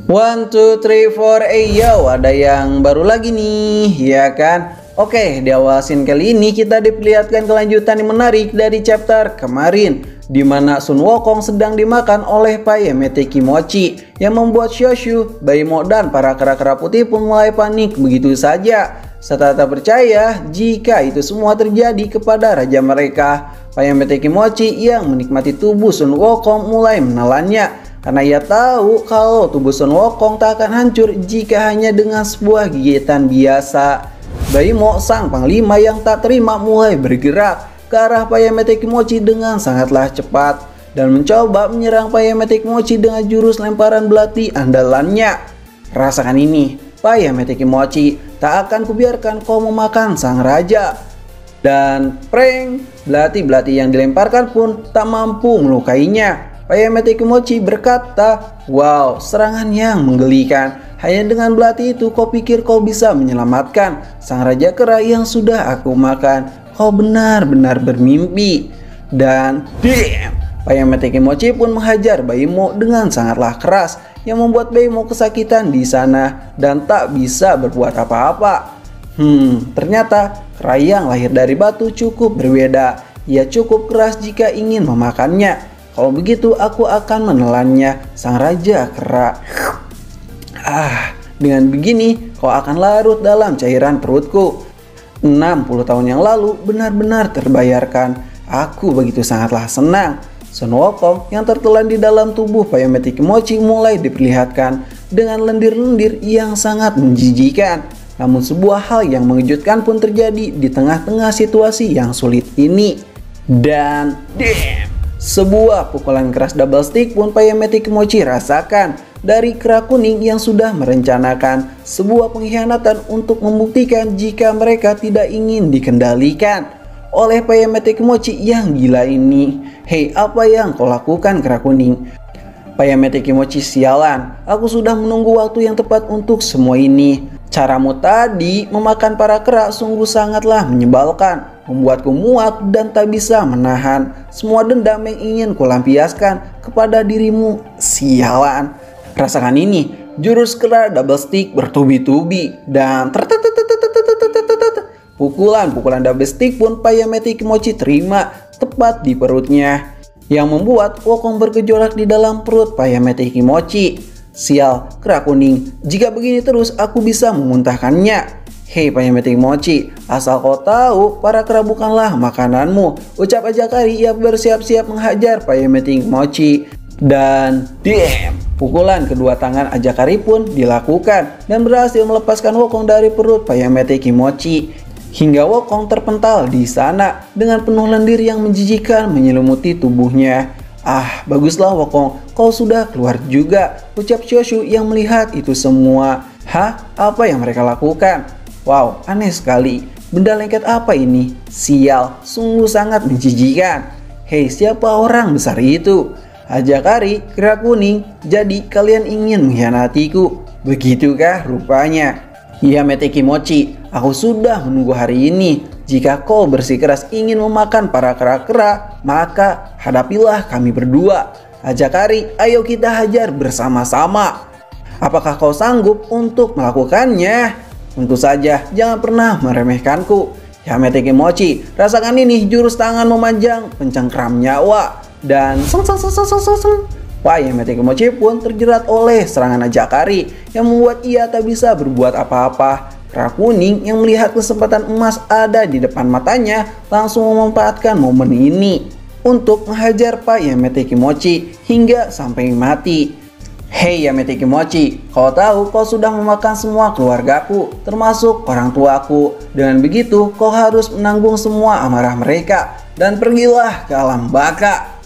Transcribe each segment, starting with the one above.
One, two, three, four, yo, ada yang baru lagi nih, ya kan? Oke, di awal scene kali ini kita diperlihatkan kelanjutan yang menarik dari chapter kemarin, di mana Sun Wukong sedang dimakan oleh Payamete Kimochi yang membuat Xiaoshu, Baimo dan para kera-kera putih pun mulai panik begitu saja, serta tak percaya jika itu semua terjadi kepada raja mereka. Payamete Kimochi yang menikmati tubuh Sun Wukong mulai menelannya, karena ia tahu kalau tubuh Sun Wukong tak akan hancur jika hanya dengan sebuah gigitan biasa. Baimo, sang panglima yang tak terima, mulai bergerak ke arah Payamete Kimochi dengan sangatlah cepat dan mencoba menyerang Payamete Kimochi dengan jurus lemparan belati andalannya. Rasakan ini, Payamete Kimochi, tak akan kubiarkan kau memakan sang raja. Dan prank, belati-belati yang dilemparkan pun tak mampu melukainya. Payamete Kimochi berkata, "Wow, serangan yang menggelikan. Hanya dengan belati itu kau pikir kau bisa menyelamatkan sang raja kera yang sudah aku makan. Kau benar-benar bermimpi." Dan damn, Payamete Kimochi pun menghajar Baimo dengan sangatlah keras yang membuat Baimo kesakitan di sana dan tak bisa berbuat apa-apa. Ternyata kera yang lahir dari batu cukup berbeda. Ia cukup keras jika ingin memakannya. Kalau begitu aku akan menelannya, sang raja kera. Dengan begini kau akan larut dalam cairan perutku. 60 tahun yang lalu benar-benar terbayarkan. Aku begitu sangatlah senang. Sun Wukong yang tertelan di dalam tubuh Payamete Kimochi mulai diperlihatkan dengan lendir-lendir yang sangat menjijikan. Namun sebuah hal yang mengejutkan pun terjadi di tengah-tengah situasi yang sulit ini. Dan damn, sebuah pukulan keras double stick pun Payamete Kimochi rasakan dari kera kuning yang sudah merencanakan sebuah pengkhianatan untuk membuktikan jika mereka tidak ingin dikendalikan oleh Payamete Kimochi yang gila ini. Hei, apa yang kau lakukan kera kuning? Payamete Kimochi, sialan, aku sudah menunggu waktu yang tepat untuk semua ini. Caramu tadi memakan para kera sungguh sangatlah menyebalkan, membuatku muak dan tak bisa menahan semua dendam yang ingin kulampiaskan kepada dirimu, sialan. Rasakan ini, jurus kera double stick bertubi-tubi dan pukulan double stick pun Payamete Kimochi terima tepat di perutnya, yang membuat Wukong bergejolak di dalam perut Payamete Kimochi. Sial, kera kuning, jika begini terus aku bisa memuntahkannya. Hei Payamete Kimochi, asal kau tahu para kera bukanlah makananmu, ucap Ajakari yang bersiap-siap menghajar Payamete Kimochi. Dan damn, pukulan kedua tangan Ajakari pun dilakukan dan berhasil melepaskan Wukong dari perut Payamete Kimochi, hingga Wukong terpental di sana dengan penuh lendir yang menjijikan menyelimuti tubuhnya. Baguslah Wukong, kau sudah keluar juga, ucap Xiaoshu yang melihat itu semua. Apa yang mereka lakukan? Wow, aneh sekali. Benda lengket apa ini? Sial, sungguh sangat menjijikan. Hei, siapa orang besar itu? Ajakari, kera kuning, jadi kalian ingin mengkhianatiku? Begitukah rupanya? Payamete Kimochi, aku sudah menunggu hari ini. Jika kau bersikeras ingin memakan para kera-kera, maka hadapilah kami berdua. Ajakari, ayo kita hajar bersama-sama. Apakah kau sanggup untuk melakukannya? Tentu saja, jangan pernah meremehkanku. Payamete Kimochi, rasakan ini, jurus tangan memanjang pencengkram nyawa. Dan Payamete Kimochi pun terjerat oleh serangan Ajakari yang membuat ia tak bisa berbuat apa-apa. Kera kuning yang melihat kesempatan emas ada di depan matanya langsung memanfaatkan momen ini untuk menghajar Payamete Kimochi hingga sampai mati. Hei Payamete Kimochi, kau tahu kau sudah memakan semua keluargaku, termasuk orang tuaku. Dengan begitu kau harus menanggung semua amarah mereka dan pergilah ke alam baka.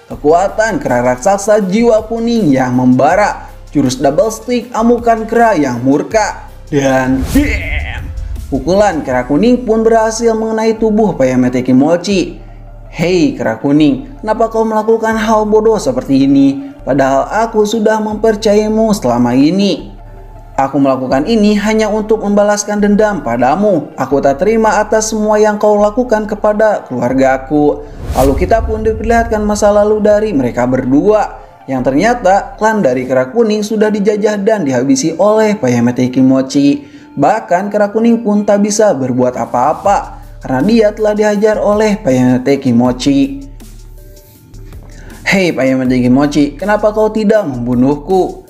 Kekuatan kera raksasa jiwa kuning yang membara, jurus double stick amukan kera yang murka, dan damn, pukulan kera kuning pun berhasil mengenai tubuh Payamete Kimochi. Hei kera kuning, kenapa kau melakukan hal bodoh seperti ini? Padahal aku sudah mempercayamu selama ini. Aku melakukan ini hanya untuk membalaskan dendam padamu. Aku tak terima atas semua yang kau lakukan kepada keluargaku. Lalu kita pun diperlihatkan masa lalu dari mereka berdua. Yang ternyata klan dari Kera Kuning sudah dijajah dan dihabisi oleh Payamete Kimochi. Bahkan Kera Kuning pun tak bisa berbuat apa-apa karena dia telah dihajar oleh Payamete Kimochi. Hei Payamete Kimochi, kenapa kau tidak membunuhku?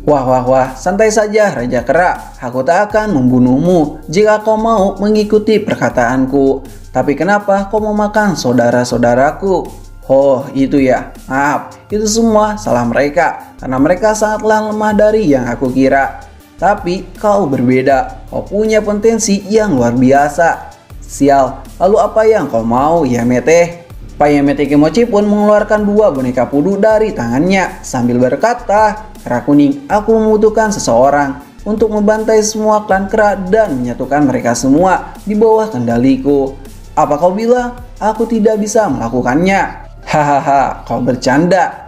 Wah, santai saja Raja Kera, aku tak akan membunuhmu jika kau mau mengikuti perkataanku. Tapi kenapa kau mau makan saudara-saudaraku? Oh itu ya, maaf, itu semua salah mereka karena mereka sangatlah lemah dari yang aku kira. Tapi kau berbeda, kau punya potensi yang luar biasa. Sial, lalu apa yang kau mau Yamete? Payamete Kimochi pun mengeluarkan 2 boneka pudu dari tangannya sambil berkata, Kera Kuning, aku membutuhkan seseorang untuk membantai semua klan kera dan menyatukan mereka semua di bawah kendaliku. Apa kau bilang aku tidak bisa melakukannya? Hahaha, kau bercanda.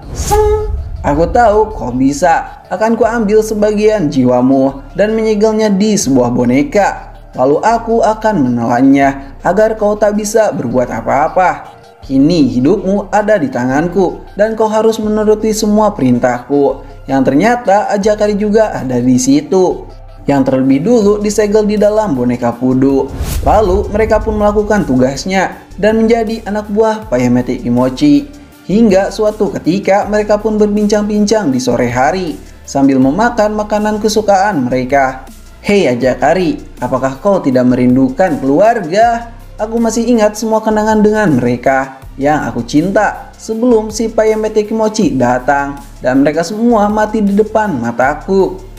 Aku tahu kau bisa. Akan kuambil sebagian jiwamu dan menyegelnya di sebuah boneka. Lalu aku akan menelannya agar kau tak bisa berbuat apa-apa. Kini hidupmu ada di tanganku dan kau harus menuruti semua perintahku. Yang ternyata Ajakari juga ada di situ. Yang terlebih dulu disegel di dalam boneka pudu. Lalu mereka pun melakukan tugasnya dan menjadi anak buah Payamete Kimochi. Hingga suatu ketika mereka pun berbincang-bincang di sore hari sambil memakan makanan kesukaan mereka. Hei Ajakari, apakah kau tidak merindukan keluarga? Aku masih ingat semua kenangan dengan mereka yang aku cinta sebelum si Payamete Kimochi datang dan mereka semua mati di depan mataku.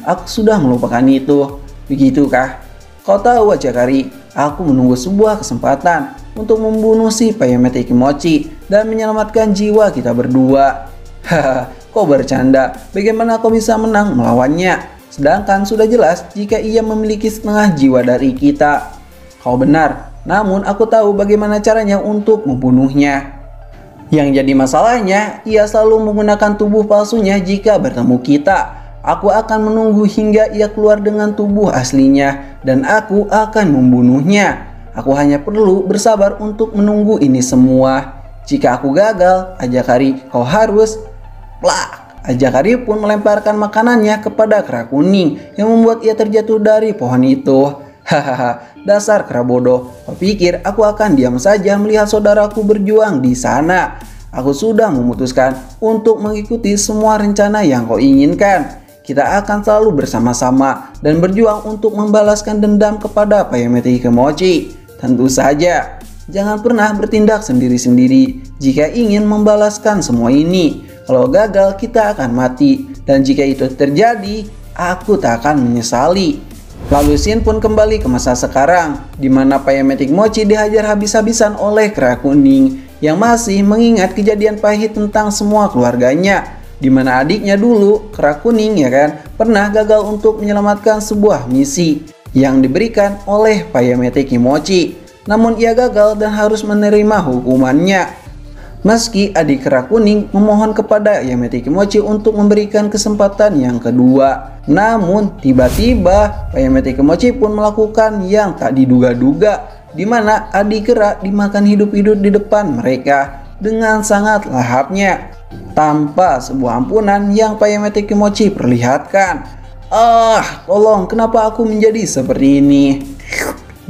Aku sudah melupakan itu. Begitukah? Kau tahu Ajakari, aku menunggu sebuah kesempatan untuk membunuh si Payamete Kimochi dan menyelamatkan jiwa kita berdua. Haha, kau bercanda. Bagaimana kau bisa menang melawannya? Sedangkan sudah jelas jika ia memiliki setengah jiwa dari kita. Kau benar, namun aku tahu bagaimana caranya untuk membunuhnya. Yang jadi masalahnya, ia selalu menggunakan tubuh palsunya jika bertemu kita. Aku akan menunggu hingga ia keluar dengan tubuh aslinya dan aku akan membunuhnya. Aku hanya perlu bersabar untuk menunggu ini semua. Jika aku gagal, Ajakari, kau harus... Plak! Ajakari pun melemparkan makanannya kepada Kera Kuning yang membuat ia terjatuh dari pohon itu. Hahaha, dasar kera bodoh. Kau pikir aku akan diam saja melihat saudaraku berjuang di sana? Aku sudah memutuskan untuk mengikuti semua rencana yang kau inginkan. Kita akan selalu bersama-sama dan berjuang untuk membalaskan dendam kepada Payamete Kimochi. Tentu saja, jangan pernah bertindak sendiri-sendiri jika ingin membalaskan semua ini. Kalau gagal kita akan mati dan jika itu terjadi, aku tak akan menyesali. Lalu scene pun kembali ke masa sekarang, di mana Payamete Kimochi dihajar habis-habisan oleh Kera Kuning yang masih mengingat kejadian pahit tentang semua keluarganya. Di mana adiknya dulu, Kera Kuning ya kan, pernah gagal untuk menyelamatkan sebuah misi yang diberikan oleh Payamete Kimochi. Namun ia gagal dan harus menerima hukumannya. Meski adik Kera Kuning memohon kepada Payamete Kimochi untuk memberikan kesempatan yang kedua. Namun tiba-tiba Payamete Kimochi pun melakukan yang tak diduga-duga, di mana adik Kera dimakan hidup-hidup di depan mereka dengan sangat lahapnya. Tanpa sebuah ampunan yang Payamete Kimochi perlihatkan. Tolong, kenapa aku menjadi seperti ini?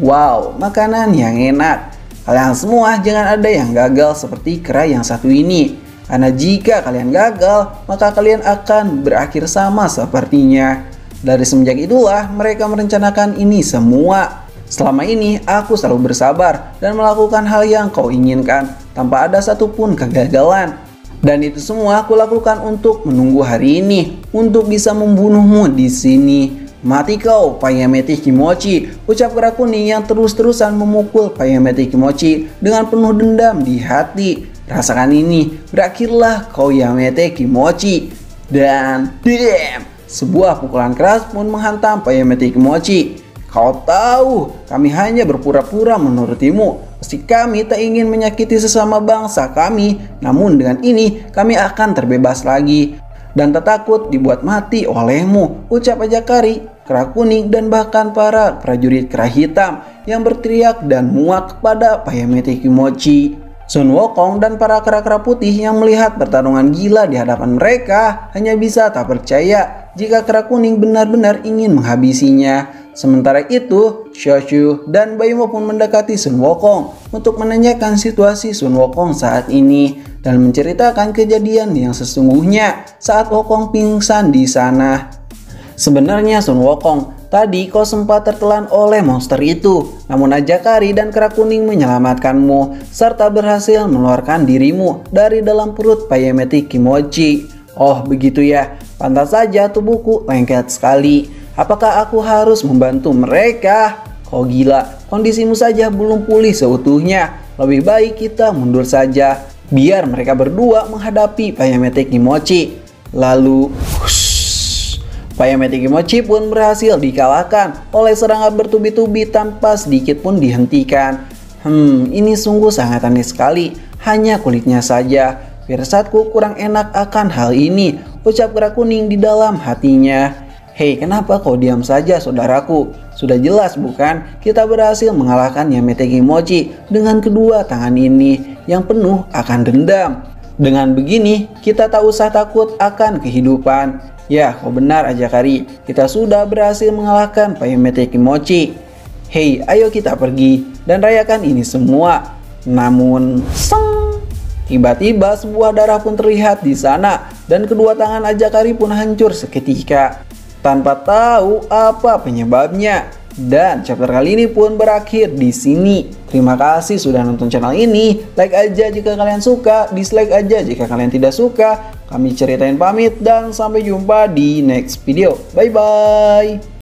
Wow, makanan yang enak. Kalian semua jangan ada yang gagal seperti kera yang satu ini. Karena jika kalian gagal, maka kalian akan berakhir sama sepertinya. Dari semenjak itulah mereka merencanakan ini semua. Selama ini aku selalu bersabar dan melakukan hal yang kau inginkan tanpa ada satupun kegagalan. Dan itu semua aku lakukan untuk menunggu hari ini, untuk bisa membunuhmu di sini. Mati kau, Payamete Kimochi, ucap Kera Kuning yang terus-terusan memukul Payamete Kimochi dengan penuh dendam di hati. Rasakan ini, berakhirlah kau Payamete Kimochi. Dan damn, sebuah pukulan keras pun menghantam Payamete Kimochi. Kau tahu, kami hanya berpura-pura menurutimu. Meski kami tak ingin menyakiti sesama bangsa kami, namun dengan ini kami akan terbebas lagi. Dan tak takut dibuat mati olehmu, ucap Ajakari, Kera Kuning, dan bahkan para prajurit kera hitam yang berteriak dan muak kepada Payamete Kimochi. Sun Wukong dan para kera-kera putih yang melihat pertarungan gila di hadapan mereka hanya bisa tak percaya jika kera kuning benar-benar ingin menghabisinya. Sementara itu, Xiaoshu dan Baimu pun mendekati Sun Wukong untuk menanyakan situasi Sun Wukong saat ini dan menceritakan kejadian yang sesungguhnya saat Wukong pingsan di sana. Sebenarnya Sun Wukong, tadi kau sempat tertelan oleh monster itu, namun Ajakari dan kera kuning menyelamatkanmu serta berhasil mengeluarkan dirimu dari dalam perut Payameti Kimochi. Oh begitu ya, pantas saja tubuhku lengket sekali. Apakah aku harus membantu mereka? Kau gila, kondisimu saja belum pulih seutuhnya. Lebih baik kita mundur saja, biar mereka berdua menghadapi Payameti Kimochi. Lalu, Payameti Kimochi pun berhasil dikalahkan oleh serangan bertubi-tubi tanpa sedikit pun dihentikan. Ini sungguh sangat aneh sekali, hanya kulitnya saja. Firasatku kurang enak akan hal ini, ucap kera kuning di dalam hatinya. Hei, kenapa kau diam saja saudaraku? Sudah jelas bukan, kita berhasil mengalahkan Yamete Kimochi dengan kedua tangan ini yang penuh akan dendam. Dengan begini, kita tak usah takut akan kehidupan. Ya, kau benar Ajakari, kita sudah berhasil mengalahkan Payamete Kimochi. Hei, ayo kita pergi dan rayakan ini semua. Namun, tiba-tiba sebuah darah pun terlihat di sana dan kedua tangan Ajakari pun hancur seketika tanpa tahu apa penyebabnya. Dan chapter kali ini pun berakhir di sini. Terima kasih sudah nonton channel ini. Like aja jika kalian suka, dislike aja jika kalian tidak suka. Kami ceritain pamit dan sampai jumpa di next video. Bye bye.